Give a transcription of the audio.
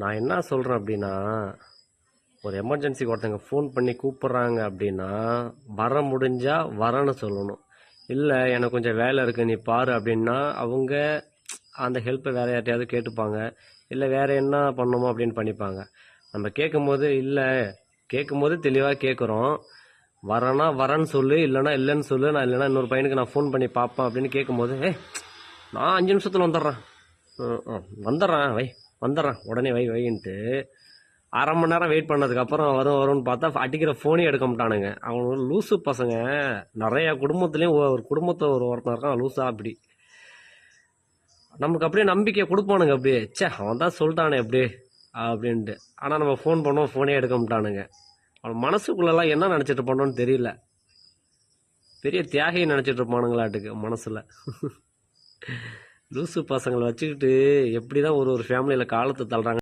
நான் என்ன சொல்கிறேன் அப்படின்னா, ஒரு எமர்ஜென்சிக்கு ஒருத்தங்க ஃபோன் பண்ணி கூப்பிட்றாங்க அப்படின்னா, வர முடிஞ்சா வரேன்னு சொல்லணும். இல்லை எனக்கு கொஞ்சம் வேலை இருக்குது நீ பாரு அப்படின்னா, அவங்க அந்த ஹெல்ப்பை வேறு யார்ட்டையாவது கேட்டுப்பாங்க. இல்லை வேறு என்ன பண்ணணுமோ அப்படின்னு பண்ணிப்பாங்க. நம்ம கேட்கும்போது இல்லை கேட்கும்போது தெளிவாக கேட்குறோம். வரேன்னா வரேன்னு சொல்லு, இல்லைன்னா இல்லைன்னு சொல்லு, நான் இல்லைன்னா இன்னொரு பையனுக்கு நான் ஃபோன் பண்ணி பார்ப்பேன் அப்படின்னு கேட்கும்போது, நான் 5 நிமிஷத்தில் வந்துடுறேன், வந்துடுறேன் வை, வந்துடுறேன் உடனே வை வைன்ட்டு 1/2 மணி நேரம் வெயிட் பண்ணதுக்கப்புறம் வரும்னு பார்த்தா அடிக்கிற ஃபோனே எடுக்க மாட்டானுங்க. அவங்க லூசு பசங்க. நிறைய குடும்பத்துலேயும் ஒரு குடும்பத்தை ஒருத்தன் இருக்கான் லூஸா. அப்படி நமக்கு அப்படியே நம்பிக்கையை கொடுப்பானுங்க. அப்படியே அவன் தான் சொல்லிட்டானே அப்படியே அப்படின்ட்டு. ஆனால் நம்ம ஃபோன் பண்ணோம், ஃபோனே எடுக்க மாட்டானுங்க. அவன் மனசுக்குள்ளெல்லாம் என்ன நினச்சிட்டு பண்ணோன்னு தெரியல. பெரிய தியாகியை நினச்சிட்டு இருப்பானுங்களாட்டுக்கு மனசில். லூசு பசங்களை வச்சுக்கிட்டு எப்படி தான் ஒரு ஃபேமிலியில் காலத்தை தள்ளுறாங்க.